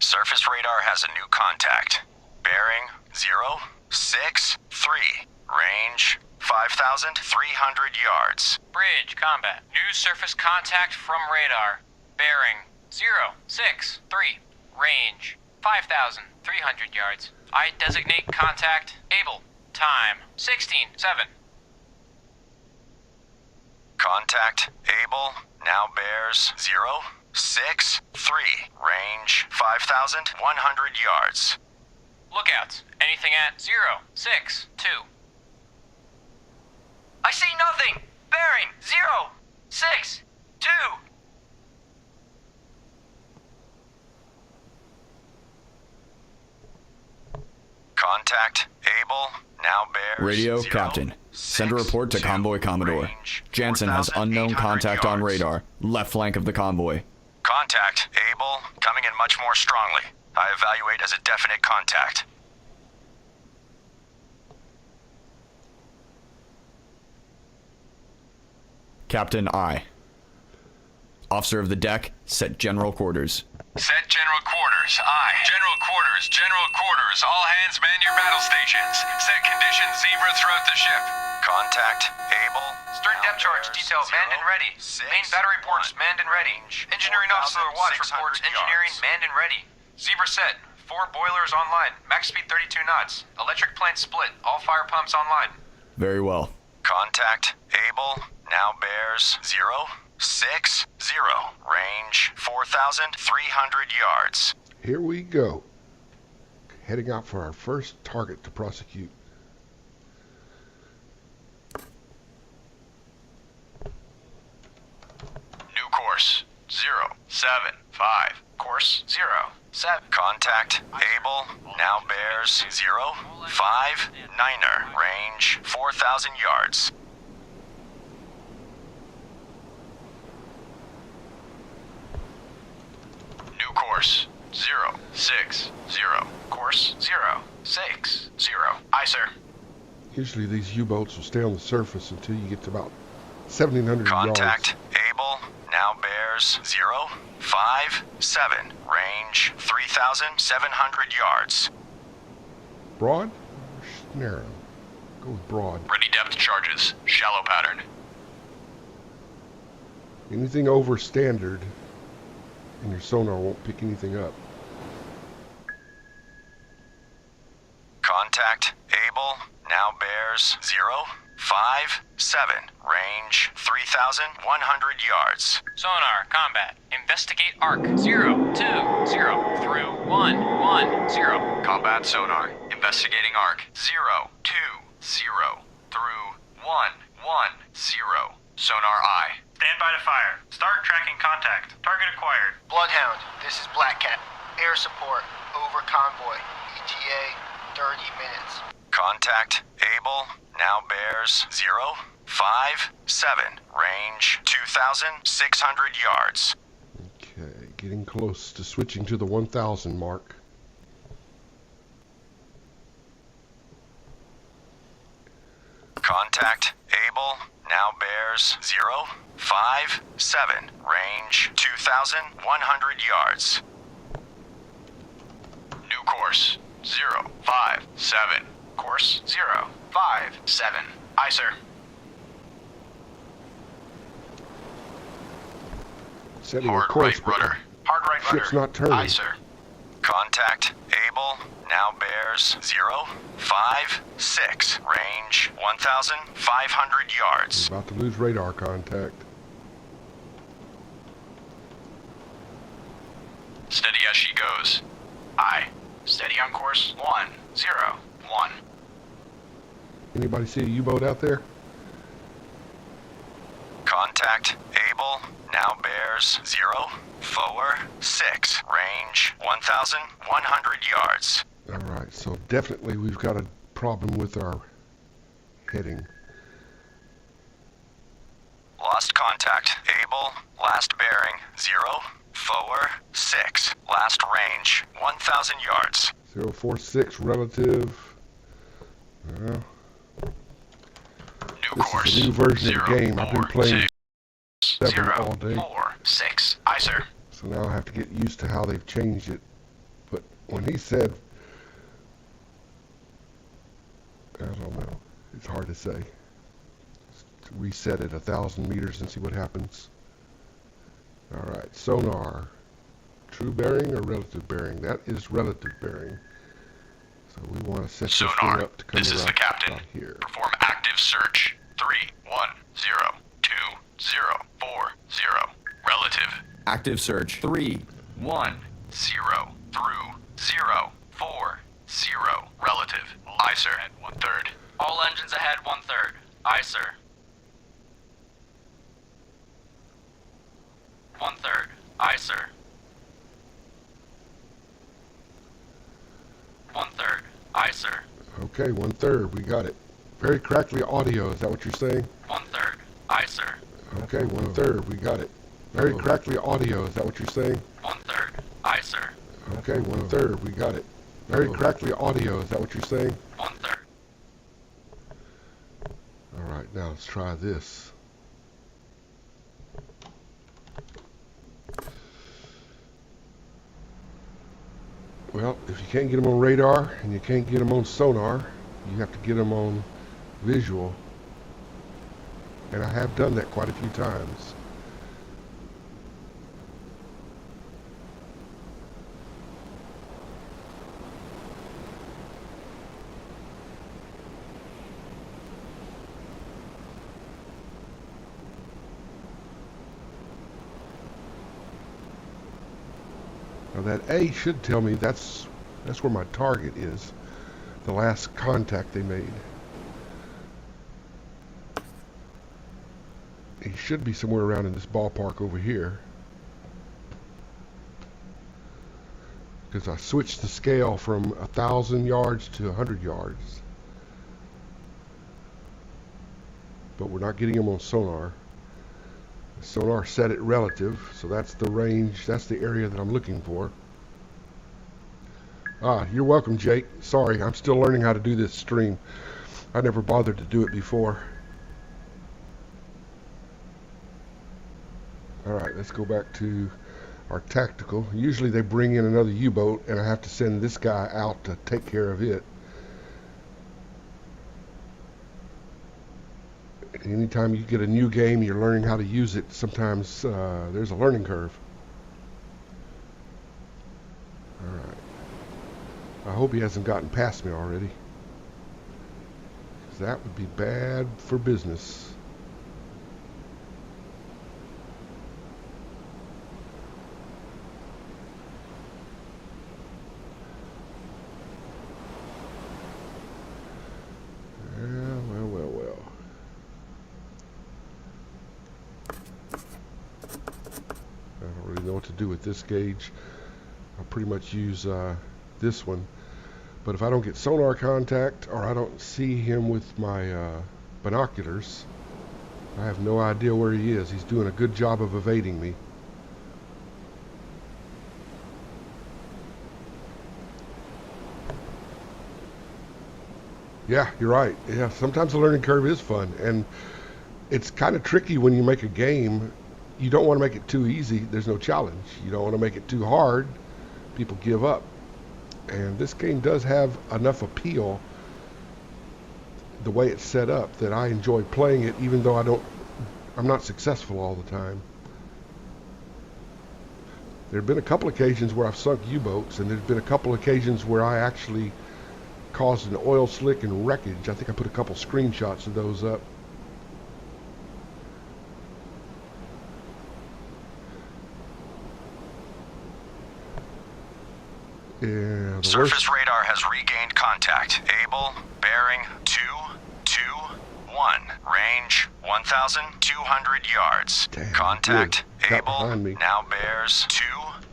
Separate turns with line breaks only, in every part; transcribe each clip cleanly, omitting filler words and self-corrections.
Surface radar has a new contact. Bearing 063. Range 5,300 yards.
Bridge, combat. New surface contact from radar. Bearing 063. Range 5,300 yards. I designate contact able. Time 16:7.
Contact able now bears 063. Range 5,100 yards.
Lookouts. Anything at 062. I see nothing! Bearing 062.
Contact able now bears
Radio
0,
Captain. Send a report to
6,
Convoy
2,
Commodore.
range
Jansen has unknown
4,800
contact on
yards.
radar, left flank of the convoy.
Contact able coming in much more strongly. I evaluate as a definite contact.
Captain I. Officer of the deck, set general quarters.
Set general quarters. Aye. General quarters. General quarters. All hands man your battle stations. Set conditions zebra throughout the ship.
Contact able.
Stern depth charge detail manned and ready. Main battery ports manned and ready. Engineering officer watch reports engineering manned and ready. Zebra set. 4 boilers online. Max speed 32 knots. Electric plant split. All fire pumps online.
Very well.
Contact able now bears 060. Range 4,300 yards.
Here we go. Heading out for our first target to prosecute.
New course 075. Course 07. Contact able now bears 059er. Range 4,000 yards. New course 060. Course 060. Aye, sir.
Usually these U-boats will stay on the surface until you get to about 1,700
Contact
yards.
able now bears 057. Range 3,700 yards.
Broad or narrow? Go with broad.
Ready depth charges. Shallow pattern.
Anything over standard and your sonar won't pick anything up.
Contact able now bears 057. Range 3,100 yards.
Sonar, combat. Investigate arc 020 through 110.
Combat sonar. Investigating arc 020 through 110. Sonar I.
Stand by to fire. Start tracking contact. Target acquired.
Bloodhound, this is Black Cat. Air support, over convoy. ETA, 30 minutes.
Contact able now bears 057. Range 2,600 yards.
Okay, getting close to switching to the 1,000 mark.
Contact able now bears 057. Range 2,100 yards. New course 057. Course 057. Aye, sir.
Setting a
Hard
course,
right
but
rudder.
Hard right
ship's
rudder.
not turning.
Aye, sir. Contact able now bears 056. Range 1,500 yards.
We're about to lose radar contact.
Steady as she goes.
Aye. Steady on course 101.
Anybody see a U-boat out there?
Contact able now bears 046. Range 1,100 yards.
Alright, so definitely we've got a problem with our heading.
Lost contact able. Last bearing 046. Last range 1,000 yards.
046 relative. Well,
New
this
course
is a new version of the game. I've been playing 7 all day.
046. Aye, sir.
So now I have to get used to how they've changed it. when he said, I don't know, it's hard to say. Reset it 1,000 meters and see what happens. All right, sonar. True bearing or relative bearing? That is relative bearing. So we want to set this thing
Sonar,
up to come
this is
around
the captain.
about here.
Perform active search. 3102040. Relative.
Active search. 310.
03040. Relative. Aye, sir. At 1/3.
All engines ahead 1/3. Aye, sir. 1/3. Aye, sir. 1/3. Aye, sir.
Okay, 1/3. We got it. Very crackly audio. Is that what you're saying?
1/3. Aye, sir.
Okay, 1/3. We got it. Very crackly audio. Is that what you're saying?
1/3. Aye, sir.
Okay, 1/3. We got it. Very crackly audio. Is that what you're saying?
1/3.
All right, now let's try this. Well, if you can't get them on radar and you can't get them on sonar, you have to get them on visual. And I have done that quite a few times. Now that A should tell me that's where my target is, the last contact they made. He should be somewhere around in this ballpark over here, because I switched the scale from 1,000 yards to 100 yards. But we're not getting him on sonar. Sonar set it relative, so that's the range, that's the area that I'm looking for. Ah, you're welcome, Jake. Sorry, I'm still learning how to do this stream. I never bothered to do it before. Alright, let's go back to our tactical. Usually they bring in another U-boat and I have to send this guy out to take care of it. Anytime you get a new game, you're learning how to use it. Sometimes there's a learning curve. Alright. I hope he hasn't gotten past me already, 'cause that would be bad for business. Well. I don't really know what to do with this gauge. I'll pretty much use this one. But if I don't get sonar contact or I don't see him with my binoculars, I have no idea where he is. He's doing a good job of evading me. Yeah, you're right. Yeah, sometimes the learning curve is fun, and it's kind of tricky when you make a game. You don't want to make it too easy. There's no challenge. You don't want to make it too hard. People give up. And this game does have enough appeal, the way it's set up, that I enjoy playing it, even though I'm not successful all the time. There have been a couple occasions where I've sunk U-boats, and there's been a couple occasions where I actually caused an oil slick and wreckage. I think I put a couple screenshots of those up. Yeah,
Surface radar has regained contact. Able, bearing 221. Range 1,200 yards.
Damn,
Contact.
good. Got
Able,
behind me.
now bears 220.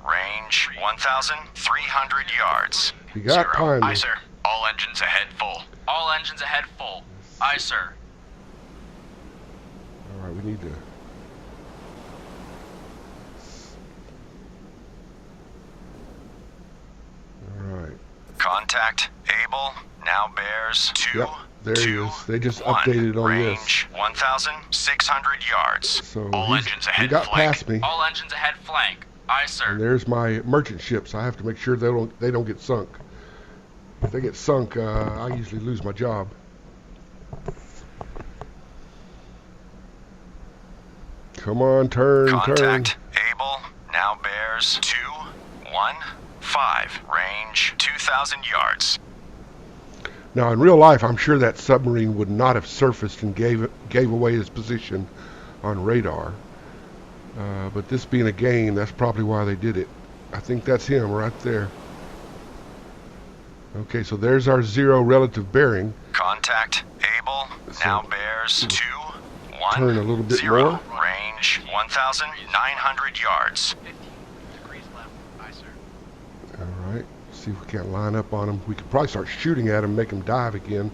Range 1,300 yards.
You got behind me.
Aye, sir.
All engines ahead full.
All engines ahead full. Aye, sir.
Alright, we need to... Alright.
Contact. Able, now bears
Yep, there he is. They just updated on this.
Range 1,600 yards.
So
All
he
engines ahead
got
flank.
past me.
All engines ahead flank. Aye,
And
sir.
there's my merchant ships. I have to make sure they don't get sunk. If they get sunk, I usually lose my job. Come on, turn.
Contact. Able. Now bears 215. Range 2,000 yards.
Now, in real life, I'm sure that submarine would not have surfaced and gave away his position on radar. But this being a game, that's probably why they did it. I think that's him right there. Okay, so there's our 0 relative bearing.
Contact. Able. Now bears 210.
Turn a little bit more.
Range 1,900 yards.
50 degrees left. Aye, sir.
All right, see if we can't line up on him. We could probably start shooting at him, make him dive again.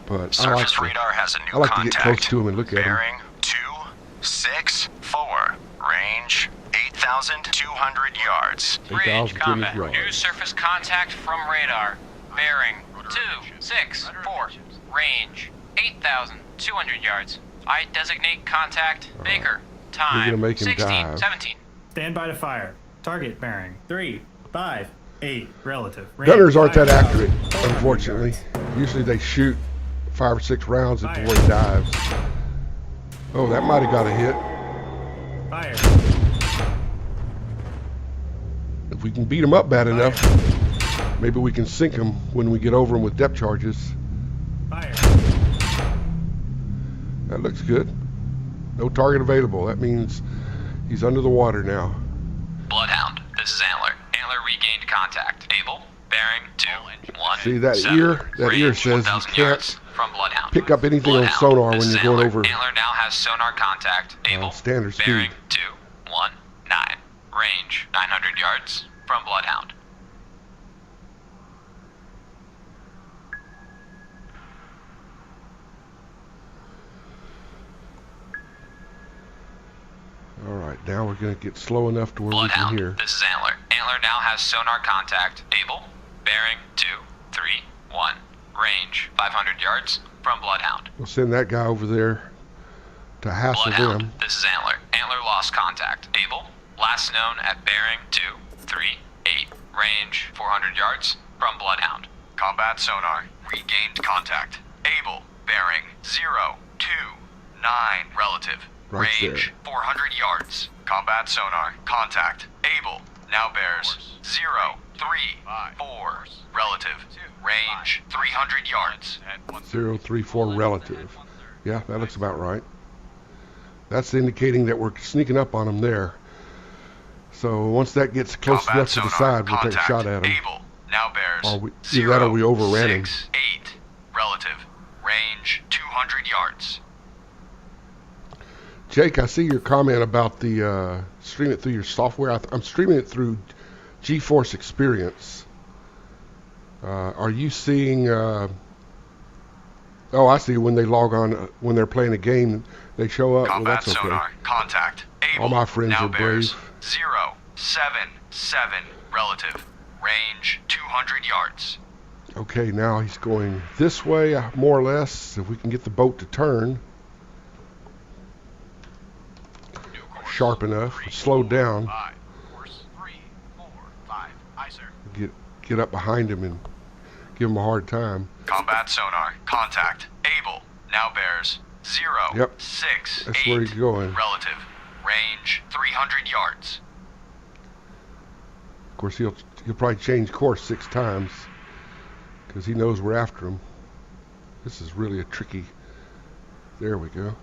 But
Surface radar has a new
I like to
contact.
get close to him and look at him.
Bearing 264. Range 8,200 yards.
8,200 yards.
New surface contact from radar. Bearing 264. Range 8,200 yards. I designate contact Baker. Time
We're gonna make him
16,
dive.
17.
Stand by to fire. Target bearing 358 relative. Range
Gunners aren't that
5,000.
accurate, unfortunately. Usually they shoot 5 or 6 rounds before he dives. Oh, that might have got a hit.
Fire.
If we can beat him up bad enough, maybe we can sink him when we get over him with depth charges.
Fire.
That looks good. No target available. That means he's under the water now.
Bloodhound, this is Antler. Antler regained contact. Able, bearing 217.
See, that ear says you can't
from Bloodhound.
pick up anything on
Bloodhound,
sonar
this
when
is
you're going
Antler.
over
Antler now has sonar contact. Able,
standard speed.
bearing 219. Range 900 yards from Bloodhound.
All right, now we're going to get slow enough to where
Bloodhound,
we can hear.
this is Antler. Antler now has sonar contact. Able, bearing 231. Range 500 yards from Bloodhound.
We'll send that guy over there to hassle
Bloodhound,
them.
this is Antler. Antler lost contact. Able, last known at bearing 238. Range 400 yards from Bloodhound.
Combat sonar. Regained contact. Able. Bearing 029. Relative.
Right
Range 400 yards. Combat sonar. Contact. Able. Now bears 034. Relative. Range 300 yards.
034 relative. Yeah, that looks about right. That's indicating that we're sneaking up on him there. So once that gets close
Combat
enough to the
sonar.
side, we'll take a shot at him.
Able. Now bears
Either that or we overran him.
068. Relative. Range 200 yards.
Jake, I see your comment about the stream it through your software. I'm streaming it through GeForce Experience. Are you seeing? Oh, I see. When they log on, when they're playing a game, they show up. Well,
Combat
that's okay.
sonar. Contact. Able.
All my friends
now
are
bears
brave.
077. Relative. Range 200 yards.
Okay, now he's going this way, more or less. If we can get the boat to turn sharp enough, slow down,
Course 345. Aye, sir.
get up behind him and give him a hard time.
Combat sonar. Contact. Able. Now bears 068.
That's where he's going.
Relative. Range 300 yards.
Of course, he'll probably change course 6 times because he knows we're after him. This is really a tricky. There we go.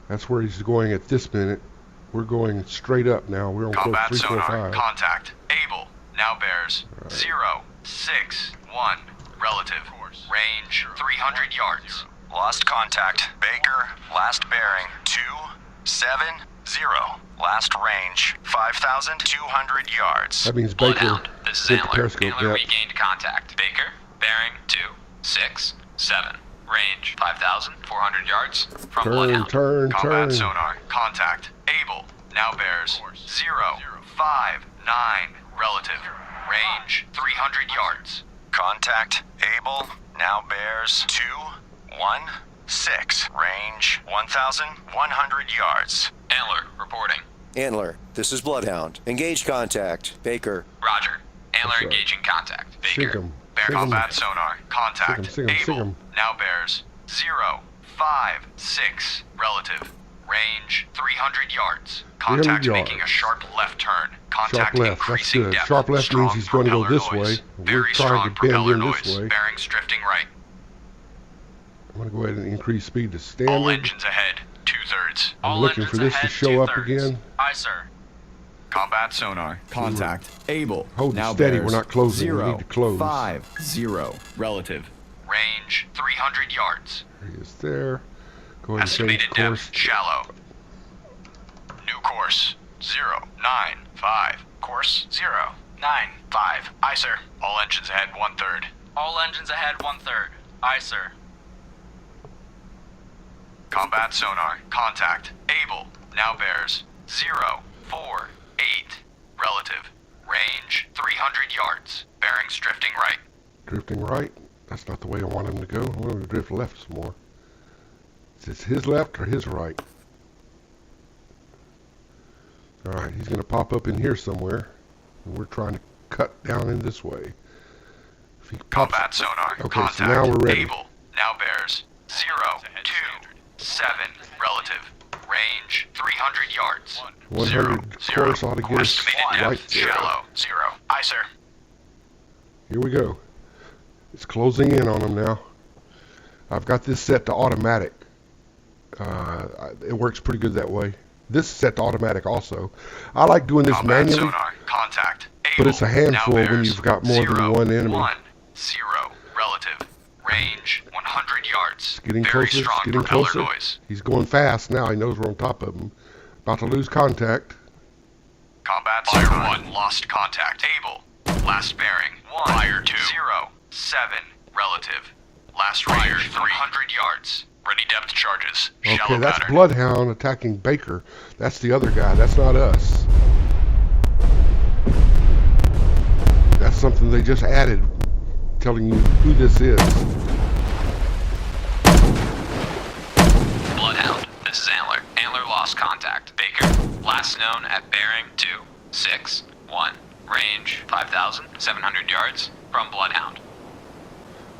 That's where he's going at this minute. We're going straight up now. We're on course
Combat
345.
sonar. Contact. Able. Now bears 061. Relative. Range 300 yards. Lost contact. Baker. Last bearing 270. Last range 5,200 yards.
That means Baker
Bloodhound, this is
hit the
Antler.
periscope
Antler
depth.
regained contact. Baker, bearing 267. Range 5,400 yards from Bloodhound.
Turn.
Combat sonar. Contact. Able. Now bears 059. Relative. Range 300 yards. Contact. Able. Now bears 216. Range 1,100 yards.
Antler, reporting.
Antler, this is Bloodhound. Engage contact. Baker.
Roger. Antler
That's right.
engaging contact.
Sink
Baker.
'em.
Bear
Sink 'em.
combat sonar. Contact.
Sink 'em, sink 'em,
Able.
sink 'em.
Now bears 0, 5, 6. Relative. Range 300 yards.
300
Contact
yards.
making a sharp left turn. Contact
Sharp left, that's
increasing
good.
depth.
Sharp left
Strong
means he's going to go
propeller
this
noise.
way. We're
Very
trying
strong
to bend
propeller
in this
noise.
way.
Bearings drifting right.
I'm going to go ahead and increase speed to
All
standard.
engines ahead. 2/3.
I'm looking for this to show up again.
Aye, sir.
Combat sonar.
Sonar. Contact. Able.
Hold it
now
steady,
bears
we're not closing, we
0,
need to close.
5, 0. Relative.
Range 300 yards.
There he is there. Go ahead and change
Estimated
course.
depth shallow. New course 095. Course 095. Aye, sir. All engines ahead 1/3.
All engines ahead 1/3. Aye, sir.
Combat sonar. Contact. Able. Now bears 048. Relative. Range 300 yards. Bearings drifting right.
Drifting right. That's not the way I want him to go. I want him to drift left some more. Is this his left or his right? Alright, he's going to pop up in here somewhere. And we're trying to cut down in this way. If he pops,
Combat sonar.
Okay,
Contact.
so now we're ready.
Able. Now bears 027. Relative. Range 300 yards.
100
0,
course ought to get us
Estimated
right
depth
there.
shallow. 0. Aye, sir.
Here we go. It's closing in on him now. I've got this set to automatic. It works pretty good that way. This is set to automatic also. I like doing this
Combat
manually,
sonar. Contact.
but it's a
Able.
handful
Now
when
bears
you've got more than
0,
one enemy.
10. Relative. Range 100 yards.
Getting
Very
closer,
strong
getting
propeller
closer.
noise.
He's going fast now. He knows we're on top of him. About to lose contact.
Combat Fire sonar. 1. Lost contact. Able. Last bearing. 1. Fire 2. 07. Relative. Last range 300 yards. Ready depth charges.
Okay,
Shallow
that's
pattern.
Bloodhound attacking Baker. That's the other guy. That's not us. That's something they just added, telling you who this is.
Bloodhound, this is Antler. Antler lost contact. Baker, last known at bearing 261. Range 5,700 yards from Bloodhound.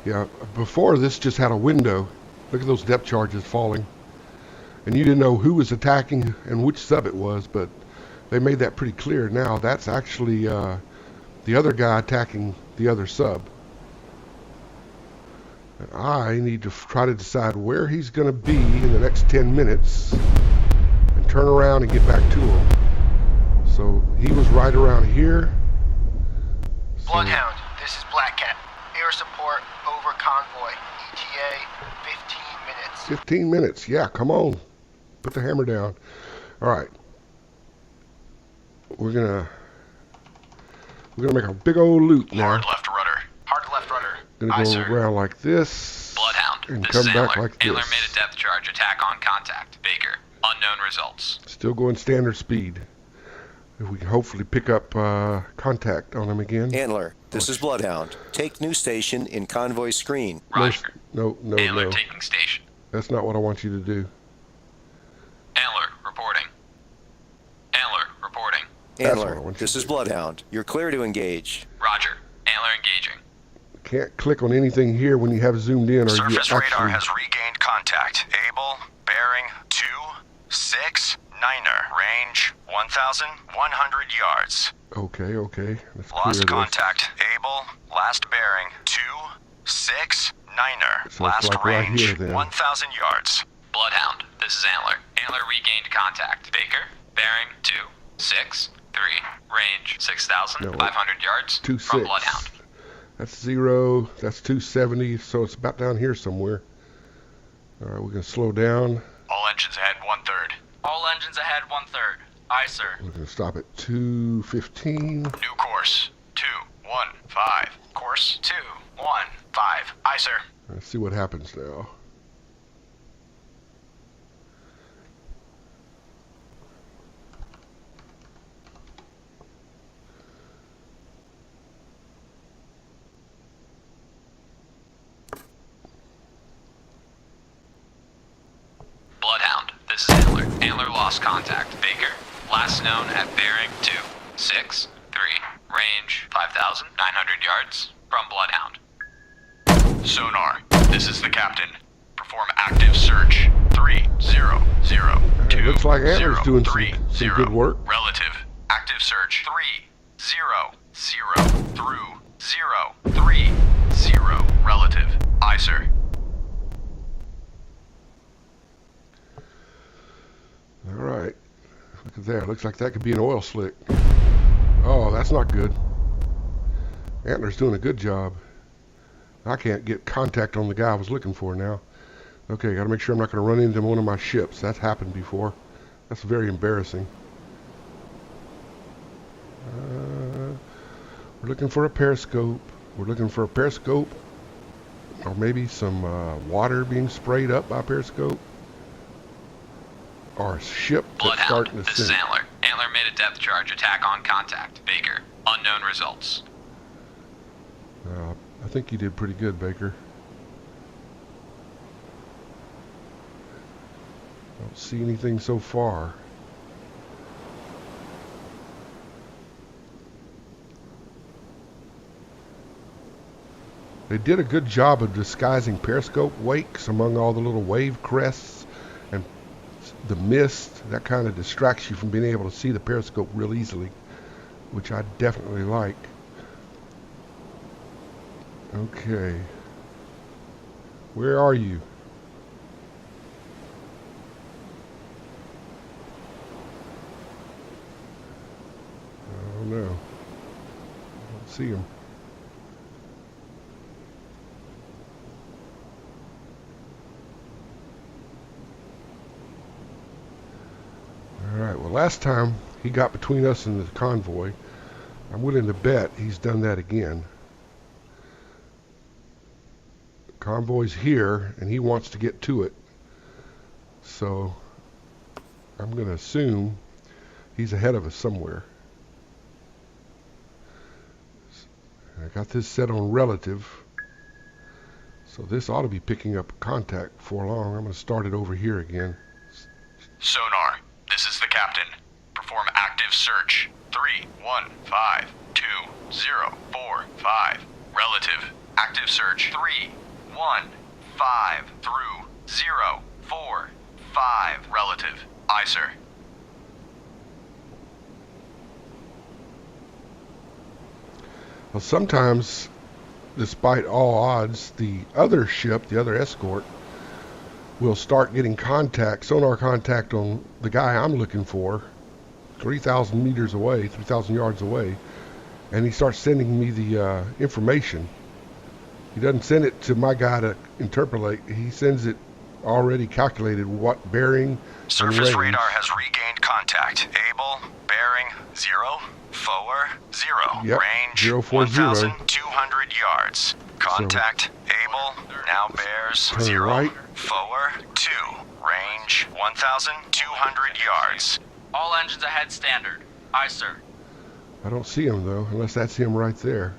Yeah, before this just had a window. Look at those depth charges falling. And you didn't know who was attacking and which sub it was, but they made that pretty clear now. That's actually the other guy attacking the other sub. And I need to try to decide where he's going to be in the next 10 minutes and turn around and get back to him. So he was right around here. So-
Bloodhound, this is Black Cat. Air support over convoy. ETA 15 minutes.
15 minutes. Yeah, come on. Put the hammer down. All right. We're gonna make a big old loop now.
Hard left rudder.
Hard left rudder.
Gonna
Aye,
go
sir.
around like this
Bloodhound,
and
this
come
is
back
Antler.
like
Antler
this.
made a depth charge attack on contact. Baker, unknown results.
Still going standard speed. If we can hopefully pick up contact on him again.
Antler, this is Bloodhound. Take new station in convoy screen.
Roger.
No,
Antler taking station.
That's not what I want you to do.
Antler reporting. Antler reporting.
That's what I
Antler,
want you
this
to
is
do.
Bloodhound. You're clear to engage.
Roger. Antler engaging.
Can't click on anything here when you have zoomed in, or you
Surface radar
actually.
has regained contact. Able. Bearing 269er. Range 1,100 yards.
Okay. Let's
Lost
clear this.
contact. Able. Last bearing 269er.
So it's
Last
like right
range
here, then.
1,000 yards.
Bloodhound, this is Antler. Antler regained contact. Baker, bearing 263. Range 6,500 yards
2-6.
from Bloodhound.
That's 0. That's 270. So it's about down here somewhere. All right, we're gonna slow down.
All engines ahead 1/3.
All engines ahead 1/3. Aye, sir.
We're gonna stop at 215.
New course 215. Course 215. Aye, sir.
Let's see what happens now.
Bloodhound, this is Antler. Antler Antler lost contact. Baker, last known at bearing 263. Range 5,900 yards from Bloodhound.
Sonar, this is the captain. Perform active search. 3-0-0-2.
It looks like Antler's doing some good work.
Relative. Active search. 3-0-0 through 0-3-0. Relative. Aye, sir.
All right. Look at there. Looks like that could be an oil slick. Oh, that's not good. Antler's doing a good job. I can't get contact on the guy I was looking for now. Okay, got to make sure I'm not going to run into one of my ships. That's happened before. That's very embarrassing. We're looking for a periscope. We're looking for a periscope. Or maybe some water being sprayed up by periscope. Or a ship that's starting to
This is
sink.
Antler. Antler made a depth charge attack on contact. Baker, unknown results.
I think you did pretty good, Baker. Don't see anything so far. They did a good job of disguising periscope wakes among all the little wave crests and the mist. That kind of distracts you from being able to see the periscope real easily, which I definitely like. Okay. Where are you? I don't know. I don't see him. Alright, well last time he got between us and the convoy. I'm willing to bet he's done that again. Convoy's here and he wants to get to it. So I'm going to assume he's ahead of us somewhere. I got this set on relative. So this ought to be picking up contact before long. I'm going to start it over here again.
Sonar, this is the captain. Perform active search. 3-1-5-2-0-4-5. Relative. Active search. 3-1-5 through 0-4-5. Relative. Aye, sir.
Well, sometimes, despite all odds, the other ship, the other escort, will start getting contact, sonar contact on the guy I'm looking for, 3,000 meters away, 3,000 yards away, and he starts sending me the information. He doesn't send it to my guy to interpolate. He sends it already calculated what bearing
Surface
and range.
radar has regained contact. Able, bearing, 0-4-0.
Yep,
Range,
040.
1,200 yards. Contact, able, now bears,
Turn
0-4-2.
right.
Range, 1,200 yards.
All engines ahead standard. Aye, sir.
I don't see him though, unless that's him right there.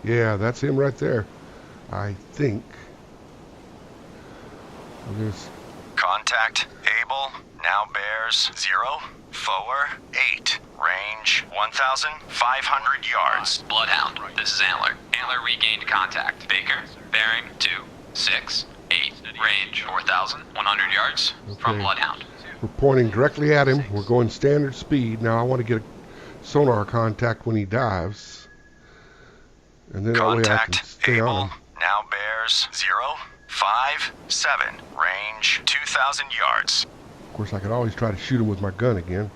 Yeah, that's him right there. I think. There's
Contact, able, now bears, 0-4-8. Range, 1,500 yards.
Bloodhound, this is Antler. Antler regained contact. Baker, bearing 2-6-8. Range 4,100 yards from
Okay.
Bloodhound.
We're pointing directly at him. We're going standard speed. Now I want to get a sonar contact when he dives. And then that way I can
Contact,
stay on
able,
him.
now bears, 0-5-7. Range, 2,000 yards.
Of course, I could always try to shoot him with my gun again.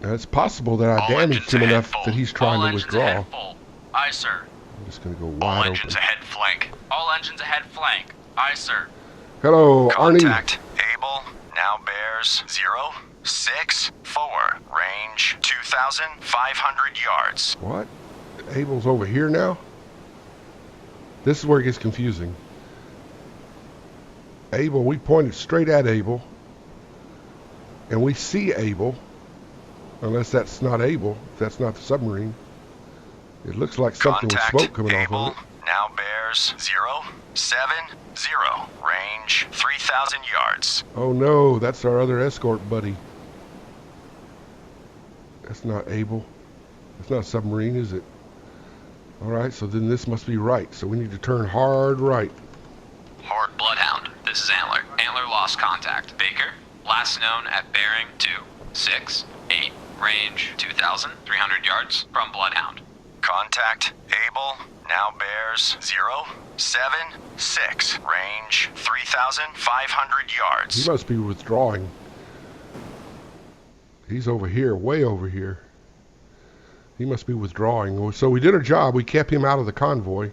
Now, it's possible that I
All
damaged
engines
him
ahead
enough
full.
that he's
All
trying to
engines
withdraw.
ahead full. Aye, sir.
I'm just going to go
All
wide
engines
open.
ahead flank.
All engines ahead flank. Aye, sir.
Hello, Arnie.
Contact, able, now bears, 0-6-4. Range, 2,500 yards.
What? Abel's over here now? This is where it gets confusing. Abel, we pointed straight at Abel. And we see Abel. Unless that's not Abel. If that's not the submarine. It looks like something with
Contact
smoke coming
able,
off of it.
now bears 070. Range 3,000 yards.
Oh no, that's our other escort buddy. That's not able. It's not a submarine, is it? Alright, so then this must be right. So we need to turn hard right.
Hard Bloodhound, this is Antler. Antler lost contact. Baker, last known at bearing 268, range 2,300 yards from Bloodhound.
Contact able, now bears 076. Range 3,500 yards.
He must be withdrawing. He's over here, way over here. He must be withdrawing. So we did our job. We kept him out of the convoy.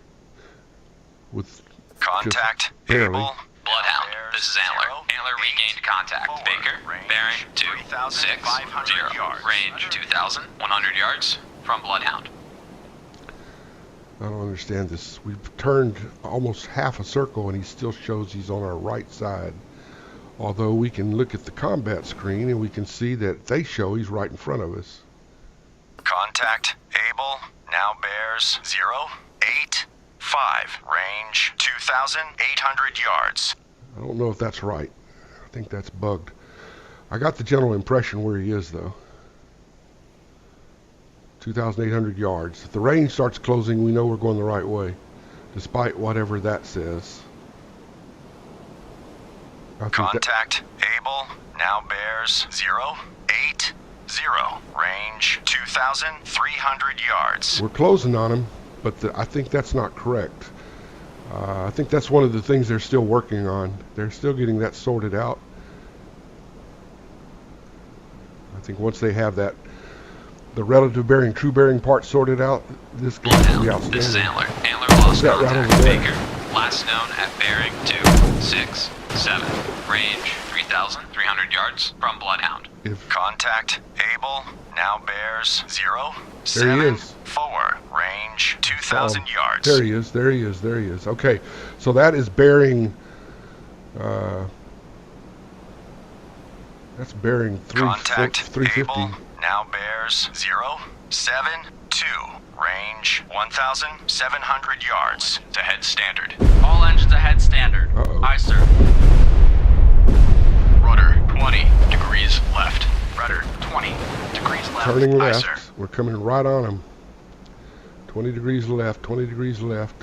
With
Contact
just barely.
able.
Bloodhound, this is Antler. Antler regained contact. Baker, bearing 260, range 2,100 yards from Bloodhound.
I don't understand this. We've turned almost half a circle and he still shows he's on our right side. Although we can look at the combat screen and we can see that they show he's right in front of us.
Contact able, now bears 085. Range 2,800 yards.
I don't know if that's right. I think that's bugged. I got the general impression where he is though. 2,800 yards. If the range starts closing, we know we're going the right way, despite whatever that says.
Contact able, now bears 080. Range 2,300 yards.
We're closing on him, but I think that's not correct. I think that's one of the things they're still working on. They're still getting that sorted out. I think once they have that, the relative bearing, true bearing part sorted out, this going to be outstanding.
This is Antler. Antler lost
That right
contact.
over there.
Baker, last known at bearing 267, range 3,300 yards from Bloodhound.
Contact able, now bears
There he is.
074. Range 2,000 yards.
There he is, there he is, there he is. Okay, so that is bearing, that's bearing
Contact
350.
able, now bears 072. Range 1,700 yards.
To head standard.
All engines ahead standard.
Uh-oh.
Aye, sir.
Rudder 20 degrees left. Rudder 20 degrees left.
Turning
Aye,
left.
sir.
We're coming right on him. 20 degrees left, 20 degrees left.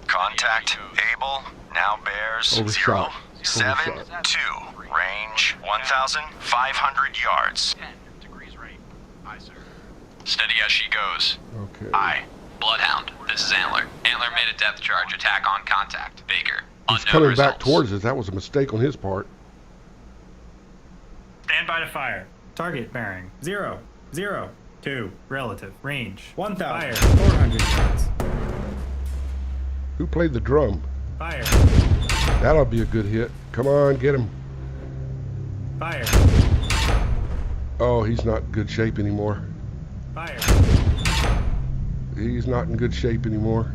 Contact able, now bears
Overshot.
072. Range 1,500 yards.
10 degrees right. Aye, sir.
Steady as she goes.
Okay.
Aye.
Bloodhound, this is Antler. Antler made a depth charge attack on contact. Baker,
He's
unknown
coming
results.
back towards us. That was a mistake on his part.
Stand by to fire. Target bearing 002. Relative range 1,400 yards.
Who played the drum?
Fire.
That'll be a good hit. Come on, get him.
Fire.
Oh, he's not in good shape anymore.
Fire.
He's not in good shape anymore.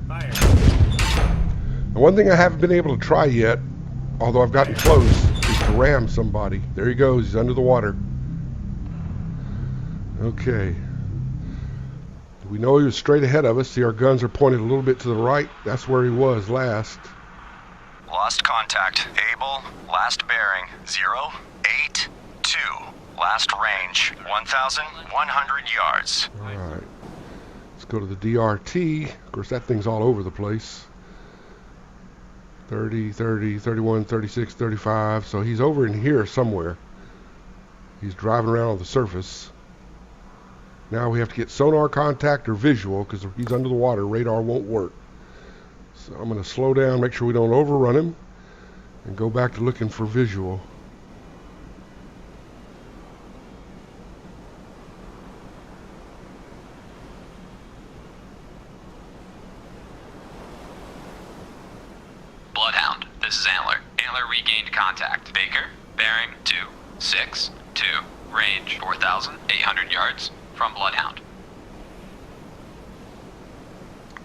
Fire.
The one thing I haven't been able to try yet, although I've gotten close, is to ram somebody. There he goes. He's under the water. Okay. We know he was straight ahead of us. See, our guns are pointed a little bit to the right. That's where he was last.
Lost contact able, last bearing 082. Last range 1,100 yards.
All right. Let's go to the DRT. Of course, that thing's all over the place. 30, 30, 31, 36, 35. So he's over in here somewhere. He's driving around on the surface. Now we have to get sonar contact or visual because if he's under the water, radar won't work. So I'm going to slow down, make sure we don't overrun him, and go back to looking for visual.
Bloodhound, this is Antler. Antler regained contact. Baker, bearing 262, range 4,800 yards from Bloodhound.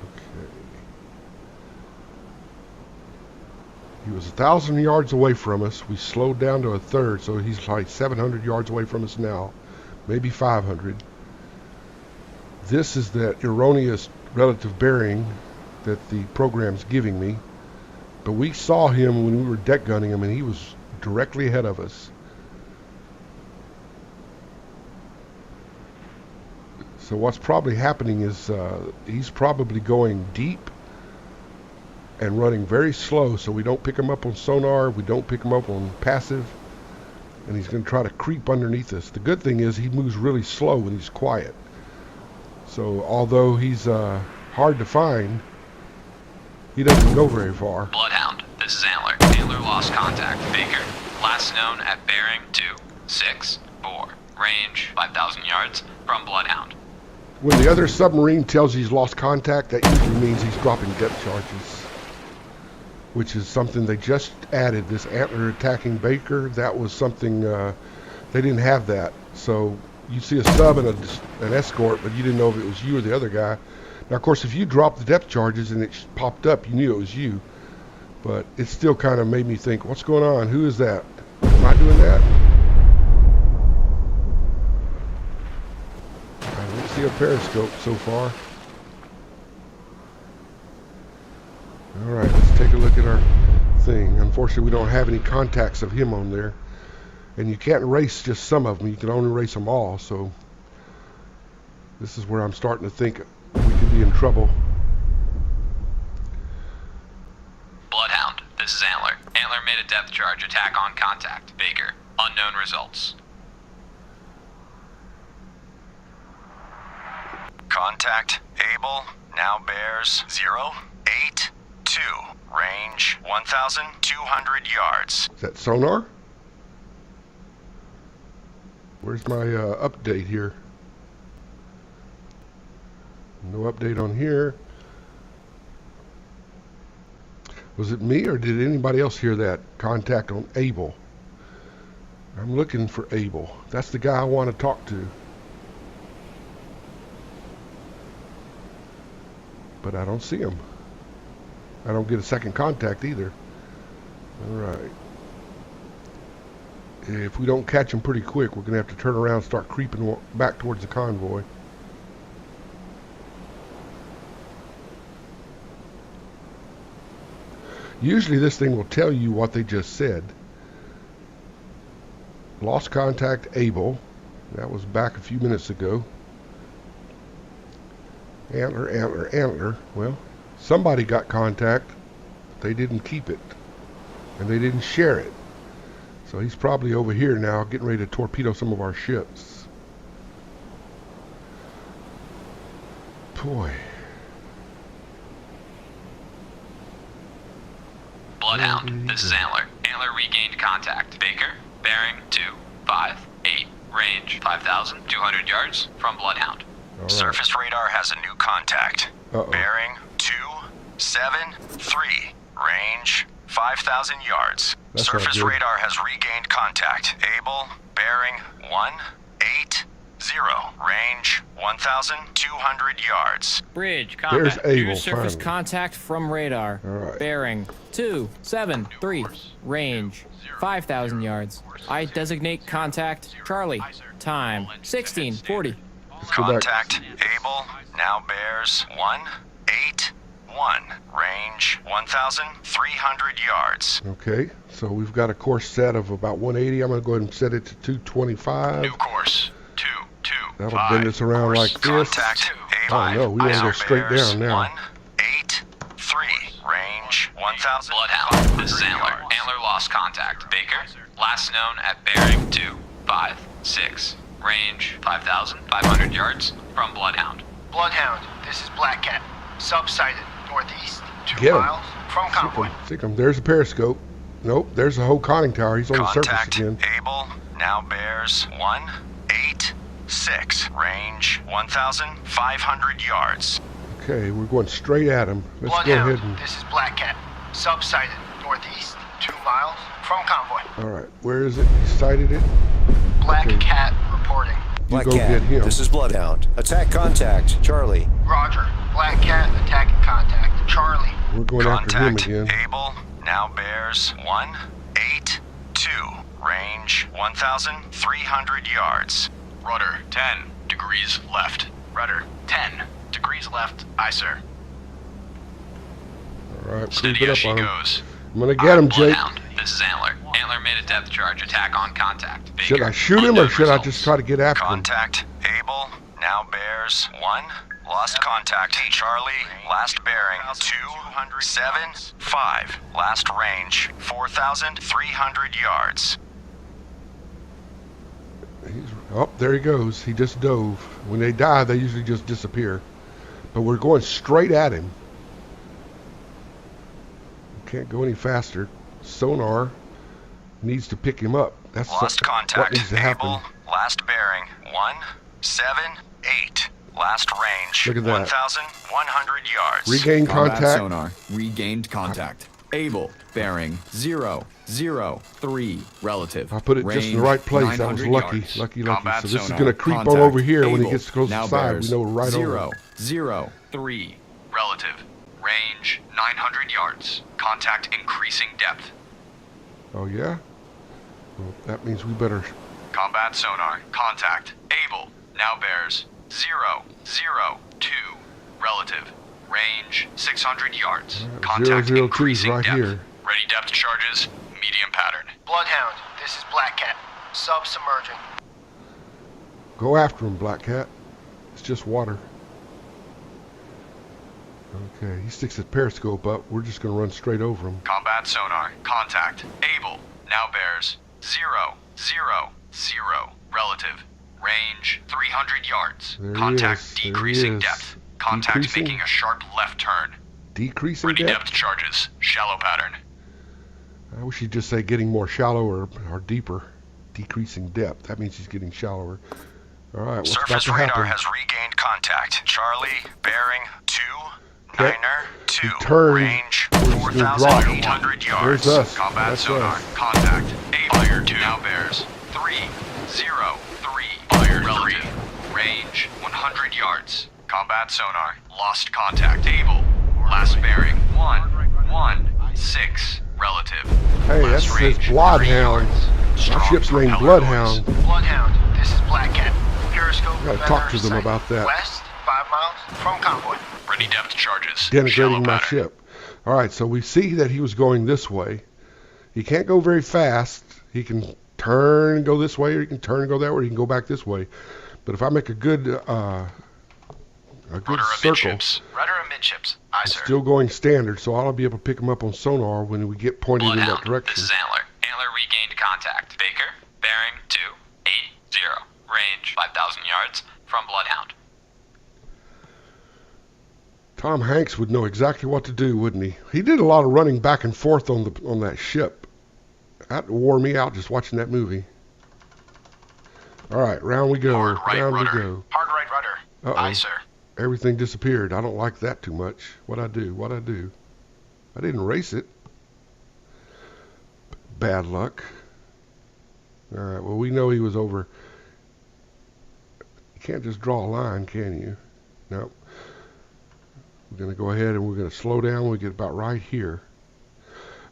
Okay. He was 1,000 yards away from us. We slowed down to a third, so he's like 700 yards away from us now. Maybe 500. This is that erroneous relative bearing that the program's giving me. But we saw him when we were deck gunning him, and he was directly ahead of us. So what's probably happening is he's probably going deep and running very slow, so we don't pick him up on sonar, we don't pick him up on passive, and he's going to try to creep underneath us. The good thing is he moves really slow when he's quiet. So although he's hard to find, he doesn't go very far.
Bloodhound, this is Antler. Antler lost contact. Baker, last known at bearing 264. Range 5,000 yards from Bloodhound.
When the other submarine tells you he's lost contact, that usually means he's dropping depth charges, which is something they just added, this Antler attacking Baker. That was something, they didn't have that. So you see a sub and an escort, but you didn't know if it was you or the other guy. Now, of course, if you dropped the depth charges and it popped up, you knew it was you. But it still kind of made me think, what's going on? Who is that? Am I doing that? I don't see a periscope so far. Alright, let's take a look at our thing. Unfortunately, we don't have any contacts of him on there. And you can't erase just some of them. You can only erase them all. So this is where I'm starting to think we could be in trouble.
Bloodhound, this is Antler. Antler made a depth charge attack on contact. Baker, unknown results.
Contact Able now bears 082. Range 1,200 yards.
Is that sonar? Where's my update here? No update on here. Was it me or did anybody else hear that? Contact on Able. I'm looking for Able. That's the guy I want to talk to. But I don't see him. I don't get a second contact either. Alright. If we don't catch him pretty quick, we're going to have to turn around and start creeping back towards the convoy. Usually this thing will tell you what they just said. Lost contact Able. That was back a few minutes ago. Antler, Antler, Antler. Well, somebody got contact. They didn't keep it. And they didn't share it. So he's probably over here now getting ready to torpedo some of our ships. Boy.
Bloodhound, this is Antler. Antler regained contact. Baker, bearing 258. Range 5,200 yards from Bloodhound.
All right.
Surface radar has a new contact.
Uh-oh.
Bearing 273. Range 5,000 yards.
That's not
Surface
good.
radar has regained contact. Able, bearing 180. Range 1,200 yards.
Bridge,
There's
combat.
Able,
New surface
finally.
contact from radar.
All right.
Bearing 273. Range 5,000 yards. I designate contact Charlie. Time 16:40.
Let's go back.
Contact Able now bears 181. Range 1,300 yards.
Okay, so we've got a course set of about 180. I'm going to go ahead and set it to 225.
New course 225.
That'll bend us around like this.
Contact Able.
Oh no, we want to go straight down now.
183. Range 1,000.
Bloodhound, this is Antler. Antler lost contact. Baker, last known at bearing 256. Range 5,500 yards from Bloodhound.
Bloodhound, this is Black Cat. Subsighted northeast, 2
Get him.
miles from convoy.
See him. There's a periscope. Nope, there's the whole conning tower. He's on the surface
Contact
again.
Able now bears 186. Range 1,500 yards.
Okay, we're going straight at him. Let's go
Bloodhound,
ahead and...
this is Black Cat. Subsighted northeast, 2 miles from convoy.
Alright, where is it? He sighted it.
Black
Okay.
Cat reporting.
You
Black
go
Cat,
get him.
this is Bloodhound. Attack contact, Charlie.
Roger. Black Cat attacking contact. Charlie.
We're going after him
Contact
again.
Able now bears 182. Range 1,300 yards. Rudder 10 degrees left.
Rudder, 10. Degrees left. Aye, sir.
All right,
Steady
creep it
as
up
she
on him.
goes.
I'm gonna get him, Jake.
Bloodhound, this is Antler. Antler made a depth charge. Attack on contact.
Should
Baker,
I shoot him or
unknown
should I
results.
just try to get after him?
Contact, Able, now bears 1. Lost contact, Charlie, last bearing 275. Last range 4,300 yards.
Oh, there he goes. He just dove. When they die, they usually just disappear. But we're going straight at him. Can't go any faster. Sonar needs to pick him up. That's
Lost
what
contact,
needs to happen.
Able, last bearing 178. Last range
Look at that.
1,100 yards.
Regain
Combat
contact.
sonar. Regained contact. Able. Bearing 003 relative.
I put it just in the
Range,
right place. I was
900
lucky.
yards.
Lucky.
Combat
So this is
sonar.
going to creep on
Contact.
over here when he
Able.
gets close to
Now
the side.
bears
We know right over.
003.
Relative. Range 900 yards. Contact increasing depth.
Oh, yeah? Well, that means we better...
Combat sonar. Contact. Able. Now bears 002. Relative. Range 600 yards. Contact
002 is
increasing
right
depth.
here.
Ready depth charges. Medium pattern.
Bloodhound, this is Black Cat. Submerging.
Go after him, Black Cat. It's just water. Okay, he sticks his periscope up. We're just going to run straight over him.
Combat sonar. Contact. Able. Now bears 000. Relative. Range 300 yards.
There he
Contact
is. There he
decreasing
is.
depth. Contact
Decreasing?
making a sharp left turn.
Decreasing
Ready
depth?
depth charges. Shallow pattern.
I wish he'd just say getting more shallow or deeper. Decreasing depth. That means he's getting shallower. All right, what's about
Surface
to
radar
happen?
has regained contact. Charlie, bearing 2.
Okay.
Niner, 2.
He turned.
Range
We're just gonna drop.
4,800 yards.
There's us.
Combat
That's
sonar.
us.
Contact. Fire 2. Now bears 303. Fire 3. Range 100 yards. Combat sonar. Lost contact. Able. Last bearing 116. Relative.
Hey, that
Last
says
range, 3
Bloodhound.
yards.
My
Strong
ship's named
propeller
Bloodhound.
noise.
Bloodhound, this is Black Cat. Periscope.
Gotta
weather
talk to them
sight.
about that.
West, 5 miles from convoy.
Ready depth charges. Shallow
Denigrating my
pattern.
ship. All right, so we see that he was going this way. He can't go very fast. He can turn and go this way, or he can turn and go that way, or he can go back this way. But if I make a good
Rudder
circle,
amidships.
Rudder amidships. Aye,
it's
sir.
still going standard, so I'll be able to pick him up on sonar when we get pointed in that
Bloodhound,
direction.
this is Antler. Antler regained contact. Baker, bearing 280. Range 5,000 yards from Bloodhound.
Tom Hanks would know exactly what to do, wouldn't he? He did a lot of running back and forth on that ship. That wore me out just watching that movie. All right, round we go.
Hard right
Round we
rudder.
go.
Hard right rudder.
Uh-oh.
Aye, sir.
Everything disappeared. I don't like that too much. What'd I do? I didn't race it. Bad luck. All right, well, we know he was over. You can't just draw a line, can you? No. We're going to go ahead and we're going to slow down when we get about right here.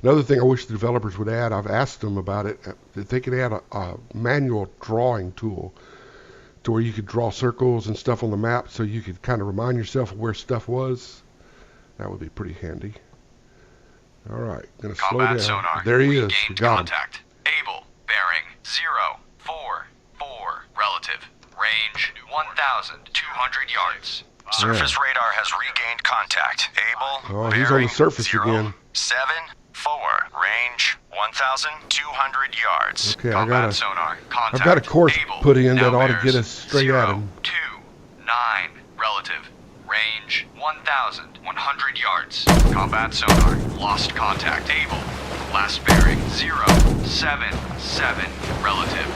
Another thing I wish the developers would add, I've asked them about it, that they could add a manual drawing tool to where you could draw circles and stuff on the map so you could kind of remind yourself of where stuff was. That would be pretty handy. All right, going to slow
Combat
down.
sonar.
There he is. We
Regained
got him.
contact. Able. Bearing 044. Relative. Range 1,200 yards.
Surface radar has regained contact. Able,
Oh, he's on the
bearing
surface
074.
again.
Range 1,200 yards.
Okay,
Combat sonar. Contact.
I've got a course
Able.
put in
Now
that ought to
bears
get us straight at him.
029. Relative. Range 1,100 yards. Combat sonar. Lost contact. Able. Last bearing 077. Relative.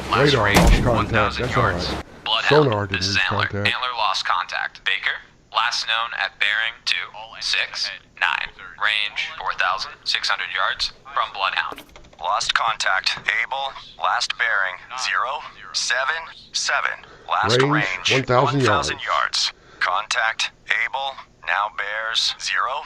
Last
Radar
range
lost contact.
1,000
That's all
yards.
right.
Bloodhound,
Sonar didn't
this is
lose
Antler.
contact.
Antler lost contact. Baker, last known at bearing 269. Range 4,600 yards from Bloodhound.
Lost contact. Able, last bearing 077. Last
Range,
range
1,000
yards. Contact. Able, now bears 077.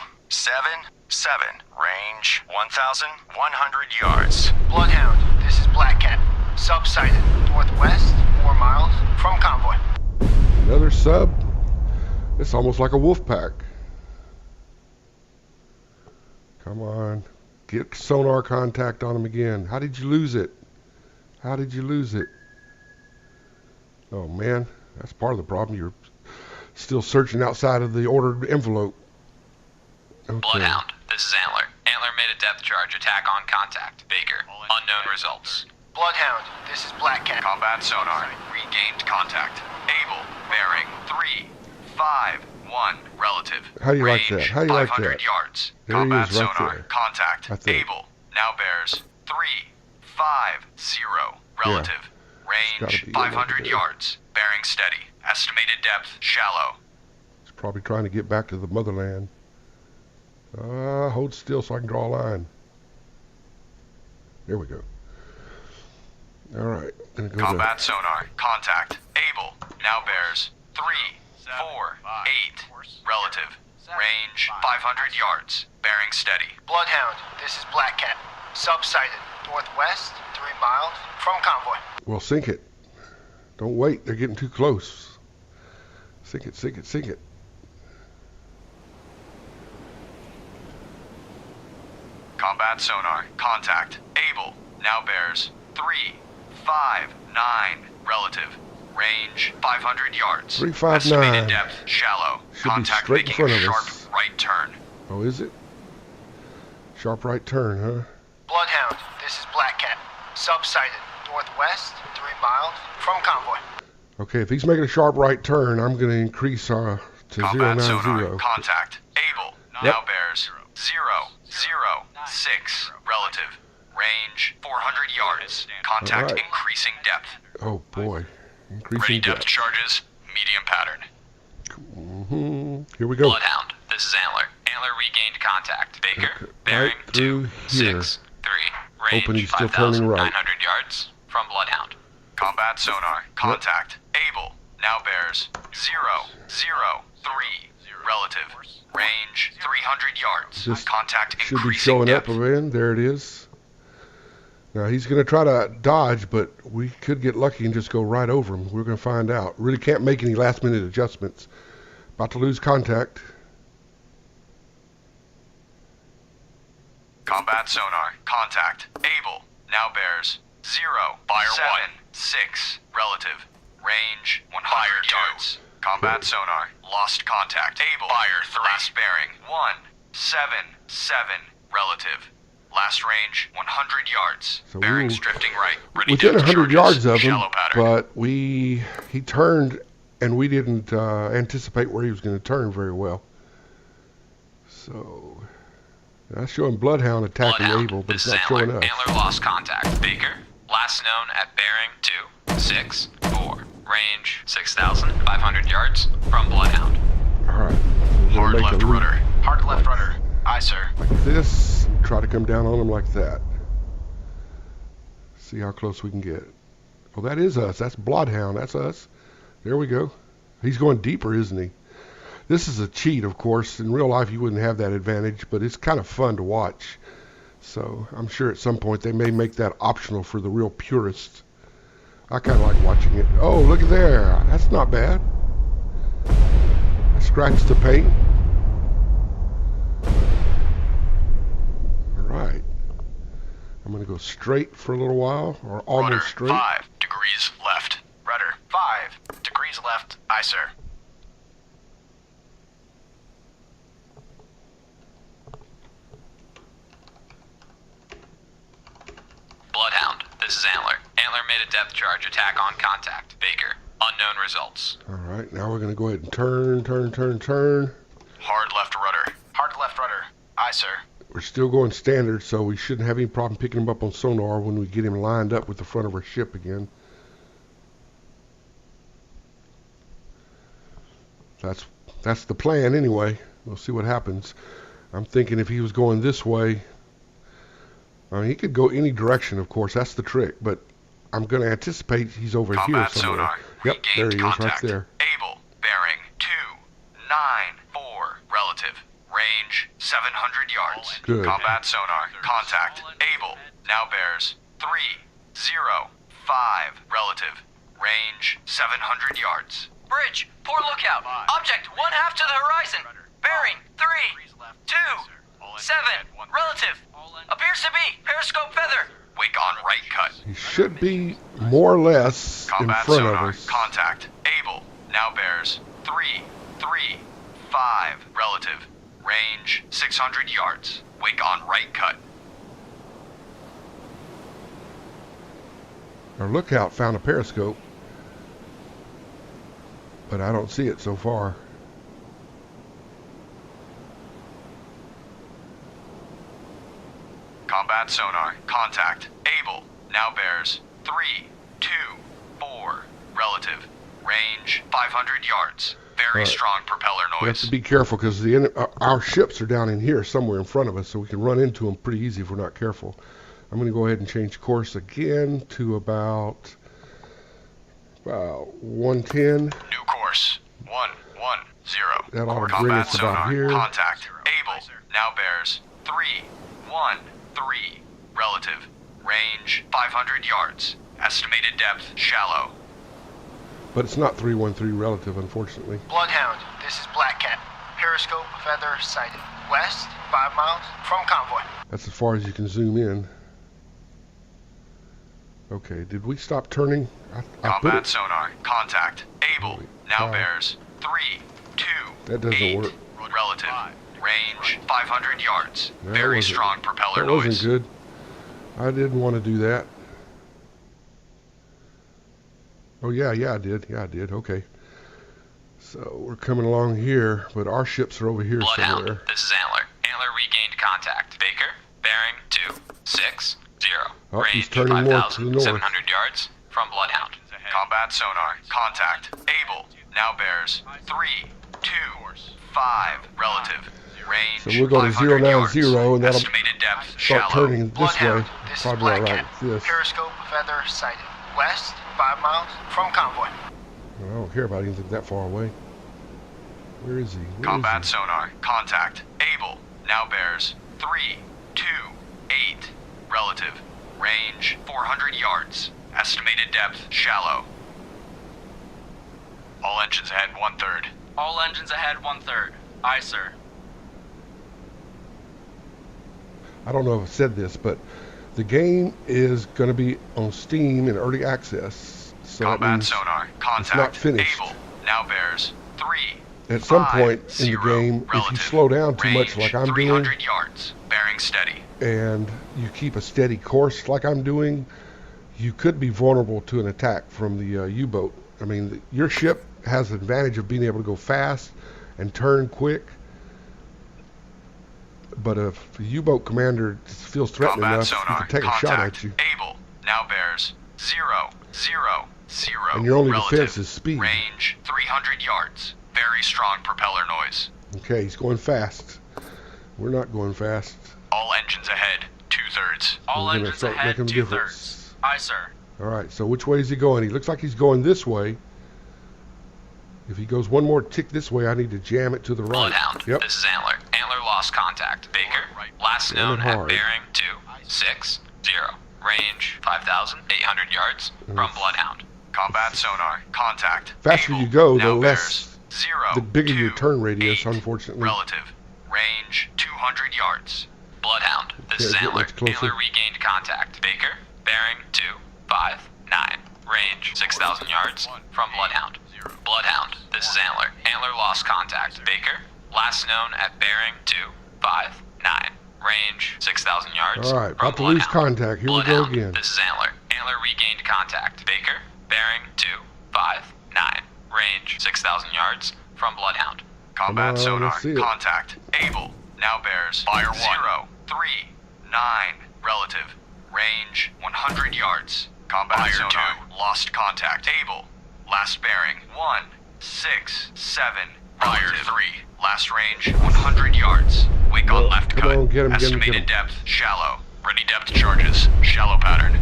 Range 1,100 yards.
Bloodhound, this is Black Cat. Sub sighted. Northwest, 4 miles from convoy.
Another sub. It's almost like a wolf pack. Come on. Get sonar contact on him again. How did you lose it? How did you lose it? Oh man, that's part of the problem. You're still searching outside of the ordered envelope. Okay.
Bloodhound, this is Antler. Antler made a depth charge attack on contact. Baker, unknown results.
Bloodhound, this is Black Cat.
Combat sonar. Regained contact. Able. Bearing 351. Relative.
How do you like
Range,
that? How do you like
500
that?
yards.
There he
Combat
is right
sonar.
there.
Contact.
I think.
Able. Now bears 350. Relative.
gotta
Range
be
500
over there.
yards. Bearing steady. Estimated depth shallow.
He's probably trying to get back to the motherland. Hold still so I can draw a line. There we go. All right. Gonna go
Combat sonar. Contact. Able. Now bears 348. Relative. Range 500 yards. Bearing steady.
Bloodhound, this is Black Cat. Subsided. Northwest, 3 miles from convoy.
Well, sink it. Don't wait. They're getting too close. Sink it, sink it, sink it.
Combat sonar. Contact. Able. Now bears 359. Relative. Range 500 yards.
359.
Estimated depth shallow.
Should be
Contact
straight in
making
front
a
of
sharp
us.
right turn.
Oh, is it? Sharp right turn, huh?
Bloodhound, this is Black Cat. Subsided. Northwest, 3 miles from convoy.
Okay, if he's making a sharp right turn, I'm going to increase to
Combat sonar.
090.
Contact. Able. Now bears 006. Relative. Range 400 yards. Contact
Alright.
increasing depth.
Oh boy,
Ready
increasing
depth
depth.
charges. Medium pattern.
Here we go.
Bloodhound, this is Antler. Antler regained contact. Baker,
Okay,
bearing
right through
263. Range
Hoping he's still turning right.
5,900 yards from Bloodhound.
Combat sonar. Contact. Able. Now bears 003. Relative. Range 300 yards.
Just
Contact
should be
increasing
showing
depth.
up again. There it is. Now he's going to try to dodge, but we could get lucky and just go right over him. We're going to find out. Really can't make any last minute adjustments. About to lose contact.
Combat sonar. Contact. Able. Now bears 076. Relative. Range 100 yards. Combat sonar. Lost contact. Able. Fire 3. Last bearing 177. Relative. Last range 100 yards.
So
Bearings
we were
drifting right. Ready
Within
depth
100
charges.
yards of him,
Shallow pattern.
but he turned, and we didn't anticipate where he was going to turn very well. So that's showing Bloodhound attacking
Bloodhound,
Able, but
this
it's
is
not showing
Antler.
us.
Antler lost contact. Baker, last known at bearing 264. Range 6,500 yards from Bloodhound.
All right. We're
Hard
gonna make
left
a loop
rudder. Hard left rudder. Aye, sir.
like this. And try to come down on him like that. See how close we can get. Well, that is us. That's Bloodhound. That's us. There we go. He's going deeper, isn't he? This is a cheat, of course. In real life, you wouldn't have that advantage, but it's kind of fun to watch. So I'm sure at some point they may make that optional for the real purists. I kind of like watching it. Oh, look at there. That's not bad. I scratched the paint. All right. I'm going to go straight for a little while, or almost
Rudder
straight.
5 degrees left. Rudder 5 degrees left. Aye, sir.
Bloodhound, this is Antler. Antler made a depth charge attack on contact. Baker, unknown results.
All right, now we're going to go ahead and turn.
Hard left rudder. Hard left rudder. Aye, sir.
We're still going standard, so we shouldn't have any problem picking him up on sonar when we get him lined up with the front of our ship again. That's the plan anyway. We'll see what happens. I'm thinking if he was going this way, I mean, he could go any direction, of course. That's the trick. But I'm going to anticipate he's over here
Combat
somewhere.
sonar.
Yep, there he
Regained
is, right
contact.
there.
Able. Bearing 294. Relative. Range 700 yards.
Good.
Combat sonar. Contact. Able. Now bears 305. Relative. Range 700 yards.
Bridge, poor lookout. Object, 1/2 to the horizon. Bearing, 3, 2, 7, relative. Appears to be periscope feather.
Wake on right cut.
He should be more or less in
Combat
front
sonar.
of us.
Contact. Able. Now bears 3, 3, 5. Relative. Range 600 yards. Wake on right cut.
Our lookout found a periscope, but I don't see it so far.
Combat sonar. Contact. Able. Now bears 3, 2, 4. Relative. Range 500 yards. Very strong propeller
We have
noise.
to be careful because our ships are down in here somewhere in front of us, so we can run into them pretty easy if we're not careful. I'm going to go ahead and change course again to about 110.
New course. 110.
That ought to bring
Combat
us about
sonar.
here.
Contact. Able. Now bears 3, 1, 3. Relative. Range 500 yards. Estimated depth shallow.
But it's not 313 relative, unfortunately.
Bloodhound, this is Black Cat. Periscope feather sighted. West, 5 miles from convoy.
That's as far as you can zoom in. Okay, did we stop turning? I put
Combat
it.
sonar. Contact. Able. Now bears 3, 2,
That doesn't
8.
work.
Relative. Range 500 yards.
That
Very
wasn't-
strong propeller
That
noise.
wasn't good. I didn't want to do that. Oh yeah, I did. Yeah, I did. Okay. So we're coming along here, but our ships are over here
Bloodhound,
somewhere.
this is Antler. Antler regained contact. Baker, bearing 260.
Oh, he's
Range
turning more to the north.
5,700 yards from Bloodhound.
Combat sonar. Contact. Able. Now bears 3, 2, 5. Relative. Range.
So we'll go to
500
090
yards.
and that'll
Estimated depth
start
shallow.
turning this way.
Bloodhound, this is
Probably
Black
all right
Cat.
with this.
Periscope feather sighted. West, 5 miles from convoy.
I don't care about anything that far away. Where is he? Where
Combat
is
sonar. Contact. Able. Now bears 3, 2, 8. Relative. Range 400 yards. Estimated depth shallow. All engines ahead 1/3.
All engines ahead 1/3. Aye, sir.
he? I don't know if I said this, but the game is going to be on Steam in early access. So that
Combat
means
sonar. Contact.
not finished.
Able. Now bears 3.
at some
5,
point in the
0.
game, if you
Relative.
slow down too much
Range
like I'm doing,
300 yards. Bearing steady.
and you keep a steady course like I'm doing, you could be vulnerable to an attack from the U-boat. I mean, your ship has the advantage of being able to go fast and turn quick, but if the U-boat commander feels threatened
Combat
enough,
sonar.
he can take a shot at you.
Able. Now bears 0, 0, 0.
And your only
Relative.
defense is speed.
Range 300 yards. Very strong propeller noise.
Okay, he's going fast. We're not going fast.
All engines ahead 2/3.
All
We're gonna
engines
start
ahead
making a
2/3.
difference.
Aye, sir.
All right, so which way is he going? He looks like he's going this way. If he goes one more tick this way, I need to jam it to the right.
Bloodhound,
Yep.
this is Antler. Antler lost contact. Baker, last
Jamming
known at
hard.
bearing 260. Range 5,800 yards from Bloodhound.
Combat sonar. Contact.
Faster
Able.
you go, the
Now
less,
bears 0,
the bigger your
2,
turn radius,
8.
unfortunately.
Relative. Range 200 yards.
Bloodhound, this
Okay,
is
get
Antler.
much closer.
Antler regained contact. Baker, bearing 259. Range 6,000 yards from Bloodhound. Bloodhound, this is Antler. Antler lost contact. Baker, last known at bearing 259. Range 6,000 yards
All right,
from
about to lose
Bloodhound.
contact. Here we go
Bloodhound,
again.
this is Antler. Antler regained contact. Baker, bearing 259. Range 6,000 yards from Bloodhound.
Combat
on,
sonar.
let's see it.
Contact. Able. Now bears. Fire 1. 0, 3, 9. Relative. Range 100 yards. Combat
Fire
sonar. Lost contact. Able. Last bearing 1, 6, 7. Fire 3. Last range 100 yards. Wake on left
come
cut.
on, get him, get him, get
Estimated
him.
depth shallow. Ready depth charges. Shallow pattern.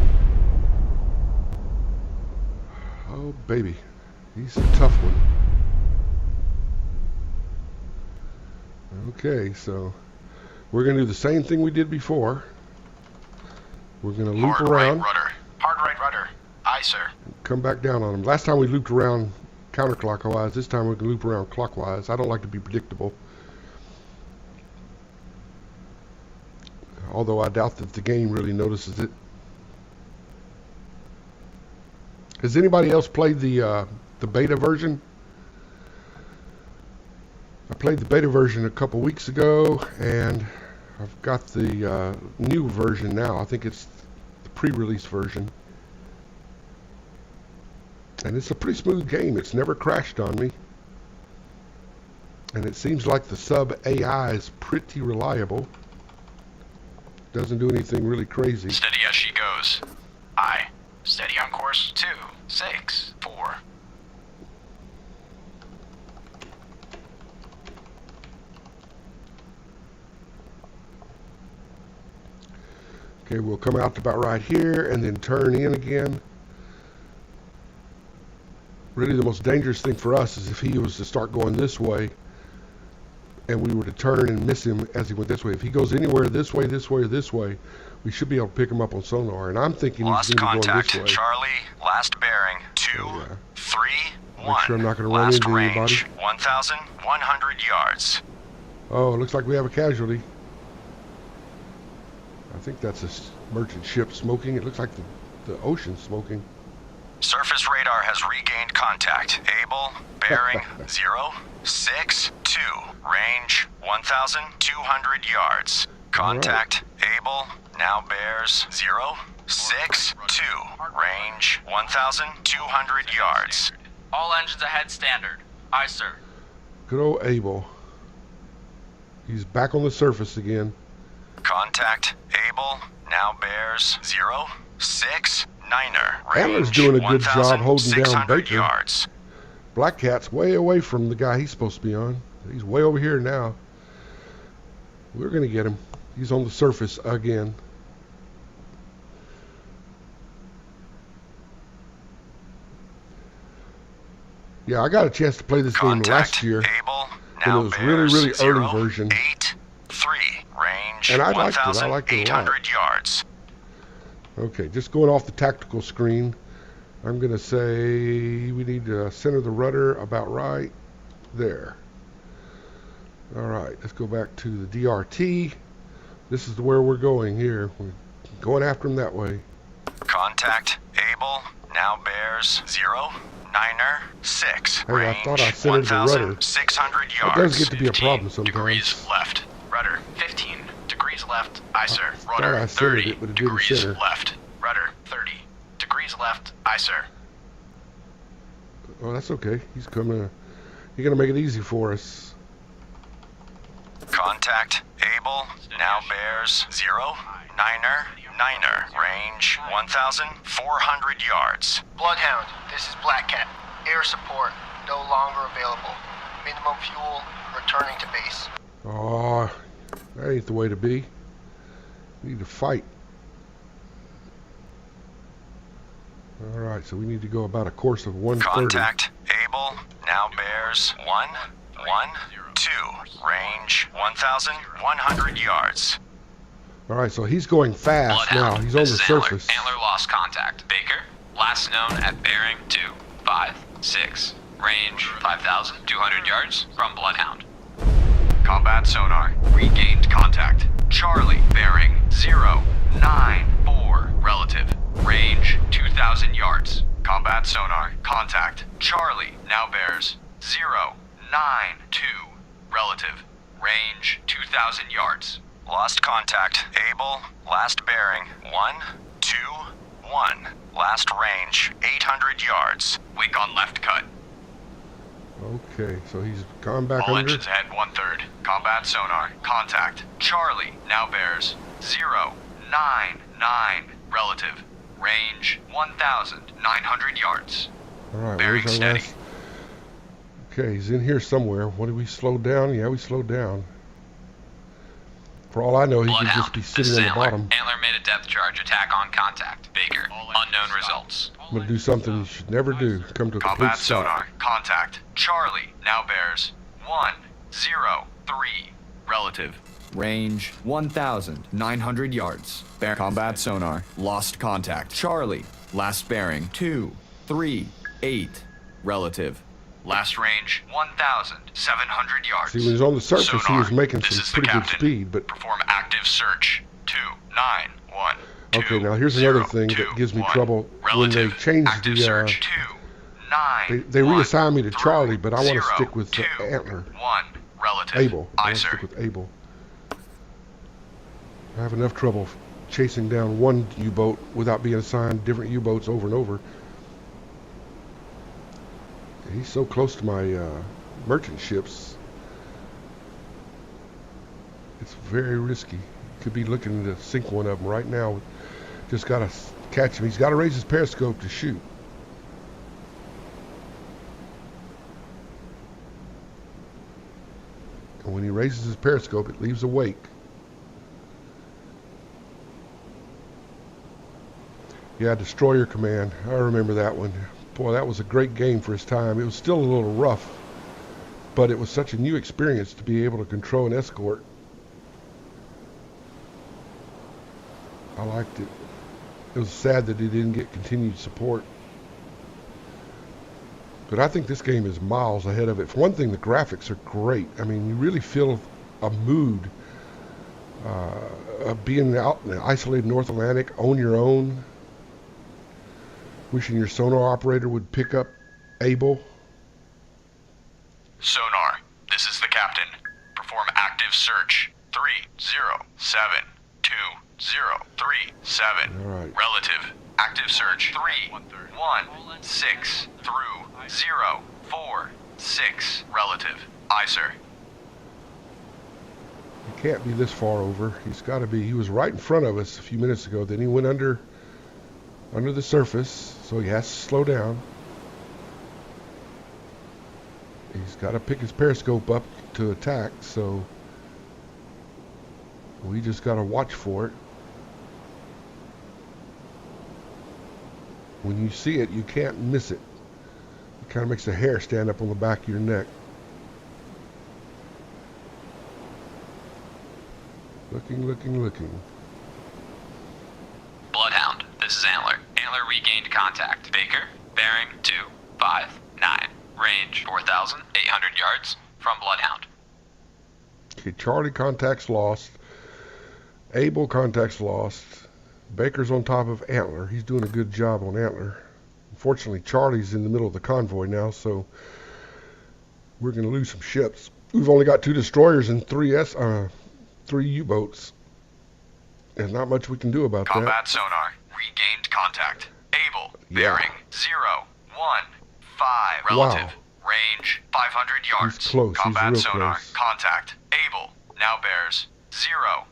Oh, baby. He's a tough one. Okay, so we're going to do the same thing we did before. We're going to loop
Hard
around,
right rudder.
Hard right rudder. Aye, sir.
come back down on him. Last time we looped around counterclockwise. This time we can loop around clockwise. I don't like to be predictable. Although I doubt that the game really notices it. Has anybody else played the beta version? I played the beta version a couple weeks ago, and I've got the new version now. I think it's the pre-release version. And it's a pretty smooth game. It's never crashed on me. And it seems like the sub AI is pretty reliable. Doesn't do anything really crazy.
Steady as she goes. I. Steady on course 2, 6, 4.
Okay, we'll come out to about right here and then turn in again. Really the most dangerous thing for us is if he was to start going this way and we were to turn and miss him as he went this way. If he goes anywhere this way, this way, or this way, we should be able to pick him up on sonar. And I'm thinking
Lost
he's going to be going
contact.
this way.
Charlie, last bearing 2, 3, 1.
Make sure I'm not going to run
Last
into
range,
anybody.
1,100 yards.
Oh, it looks like we have a casualty. I think that's a merchant ship smoking. It looks like the ocean's smoking.
Surface radar has regained contact. Able, bearing 0, 6, 2. Range 1,200 yards. Contact, able, now bears 0, 6, 2. Range 1,200 yards.
All engines ahead standard. Aye, sir.
Good old Abel. He's back on the surface again.
Contact, able, now bears 0, 6, 9er.
Antler's doing a good job holding down
1,600
Baker.
yards.
Black Cat's way away from the guy he's supposed to be on. He's way over here now. We're going to get him. He's on the surface again. Yeah, I got a chance to play this game last year.
Able,
And
now
it was
bears
really
0,
early version.
8, 3. Range
And I liked it. I liked it a lot.
1,800 yards.
Okay, just going off the tactical screen, I'm going to say we need to center the rudder about right there. All right, let's go back to the DRT. This is where we're going here. We're going after him that way.
Contact, able, now bears 0, 9er, 6.
Hey, I
Range
thought I centered the rudder.
1,600
That
yards.
does get to be a problem sometimes.
Degrees left. Rudder 15 degrees left. Aye, sir.
thought
Rudder
I centered
30
it, but it didn't
degrees
center.
left. Rudder 30 degrees left. Aye, sir.
Oh, that's okay. He's going to make it easy for us.
Contact, able, now bears 0, 9er, 9er. Range 1,400 yards.
Bloodhound, this is Black Cat. Air support no longer available. Minimum fuel, returning to base.
Oh, that ain't the way to be. We need to fight. All right, so we need to go about a course of 130.
Contact, able, now bears 1, 1, 2. Range 1,100 yards.
All right, so he's going fast now.
Bloodhound,
He's on
this
the
is Antler.
surface.
Antler lost contact. Baker, last known at bearing 2, 5, 6. Range 5,200 yards from Bloodhound.
Combat sonar. Regained contact. Charlie, bearing 0, 9, 4. Relative. Range 2,000 yards. Combat sonar. Contact. Charlie, now bears 0, 9, 2. Relative. Range 2,000 yards. Lost contact. Able. Last bearing 1, 2, 1. Last range 800 yards. Wake on left cut.
Okay, so he's gone back
All
under.
engines ahead 1/3. Combat sonar. Contact. Charlie, now bears 0, 9, 9. Relative. Range 1,900 yards.
All right,
Bearing
where's our
steady.
last? Okay, he's in here somewhere. What did we slow down? Yeah, we slowed down. For all I know, he could just
Bloodhound,
be
this
sitting
is
on the
Antler.
bottom.
Antler made a depth charge attack on contact. Baker, unknown results.
I'm gonna do something you should never do. Come to a complete
Combat
stop.
sonar. Contact. Charlie, now bears 1, 0, 3. Relative.
Range 1,900 yards. Combat sonar. Lost contact. Charlie. Last bearing 2, 3, 8. Relative.
Last range 1,700 yards.
See, when he's on the surface, he
Sonar,
was making
this
some
is the
pretty good
captain.
speed, but
Perform active search. 291.
okay, now here's another thing that gives me trouble. When they changed
active
the,
search. 291.
they reassigned me to Charlie, but I want to
0,
stick with
2,
Antler.
1. Relative.
Able. I
Aye,
want to
sir.
stick with Able. I have enough trouble chasing down one U-boat without being assigned different U-boats over and over. He's so close to my merchant ships. It's very risky. Could be looking to sink one of them right now. Just got to catch him. He's got to raise his periscope to shoot. And when he raises his periscope, it leaves a wake. Yeah, Destroyer Command. I remember that one. Boy, that was a great game for his time. It was still a little rough, but it was such a new experience to be able to control an escort. I liked it. It was sad that it didn't get continued support. But I think this game is miles ahead of it. For one thing, the graphics are great. I mean, you really feel a mood of being out in the isolated North Atlantic, on your own. Wishing your sonar operator would pick up Able.
Sonar, this is the captain. Perform active search. 307-203-7.
All right.
Relative. Active search. 316 through 046. Relative. Aye, sir.
He can't be this far over. He's got to be. He was right in front of us a few minutes ago. Then he went under the surface, so he has to slow down. He's got to pick his periscope up to attack, so we just got to watch for it. When you see it, you can't miss it. It kind of makes the hair stand up on the back of your neck. Looking.
Bloodhound, this is Antler. Antler regained contact. Baker, bearing 259. Range 4,800 yards from Bloodhound.
Okay, Charlie contacts lost. Able contacts lost. Baker's on top of Antler. He's doing a good job on Antler. Unfortunately, Charlie's in the middle of the convoy now, so we're going to lose some ships. We've only got 2 destroyers and 3 U-boats. There's not much we can do about
Combat
that.
sonar. Regained contact. Able.
Yeah.
Bearing 015. Relative. Range 500 yards.
He's close. He's
Combat
real
sonar.
close.
Contact. Able. Now bears 018.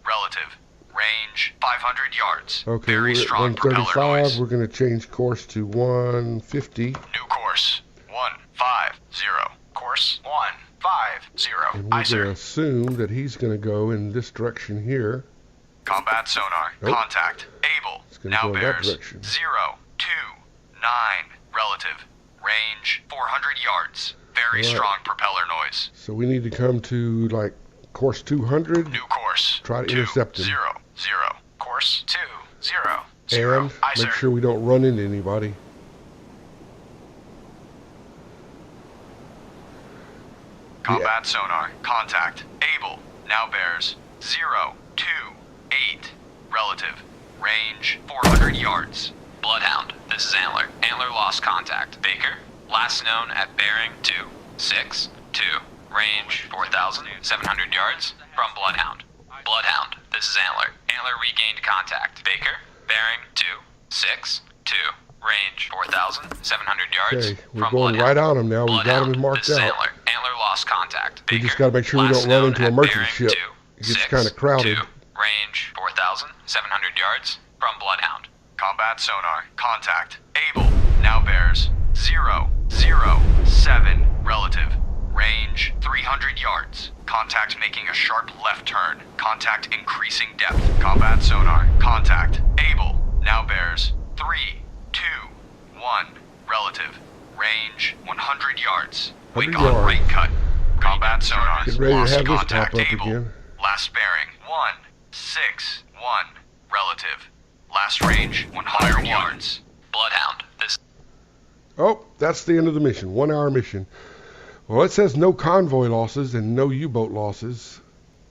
Relative. Range 500 yards.
Okay,
Very
we're at
strong propeller
135.
noise.
We're going to change course to 150.
New course 150. Course 150.
And
Aye,
we're going
sir.
to assume that he's going to go in this direction here.
Combat sonar.
Nope.
Contact. Able.
It's gonna
Now
go in that
bears
direction.
029. Relative. Range 400 yards. Very
All right.
strong propeller noise.
So we need to come to like course 200.
New course.
Try to intercept him.
20. Course 20.
And
Aye,
make
sir.
sure we don't run into anybody.
Combat sonar. Contact. Able. Now bears 028. Relative. Range 400 yards.
Bloodhound, this is Antler. Antler lost contact. Baker, last known at bearing 262. Range 4,700 yards from Bloodhound. Bloodhound, this is Antler. Antler regained contact. Baker, bearing 262. Range 4,700 yards
Okay, we're
from
going
Bloodhound.
right on him now. We've got him
Bloodhound,
marked
this is
out.
Antler. Antler lost contact.
We
Baker,
just got to make sure we
last
don't run
known
into a
at
merchant
bearing
ship. It gets kind of crowded.
262. Range 4,700 yards from Bloodhound.
Combat sonar. Contact. Able. Now bears 007. Relative. Range 300 yards. Contact making a sharp left turn. Contact increasing depth. Combat sonar. Contact. Able. Now bears 321. Relative. Range 100 yards. Wake
100
on
yards.
right cut. Combat sonar.
Get ready to
Lost
have this
contact.
pop up
Able.
again.
Last bearing 161. Relative. Last range 100 yards.
Bloodhound, this
Oh, that's the end of the mission. 1 hour mission. Well, it says no convoy losses and no U-boat losses,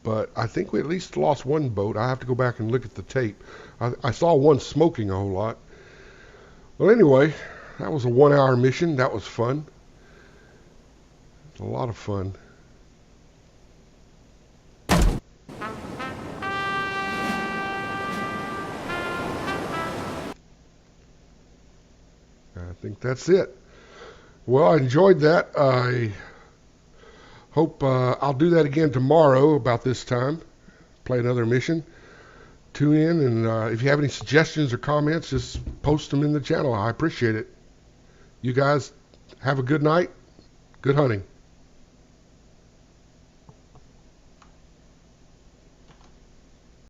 but I think we at least lost one boat. I have to go back and look at the tape. I saw one smoking a whole lot. Well, anyway, that was a 1 hour mission. That was fun. A lot of fun. I think that's it. Well, I enjoyed that. I hope I'll do that again tomorrow about this time. Play another mission. Tune in, and if you have any suggestions or comments, just post them in the channel. I appreciate it. You guys have a good night. Good hunting.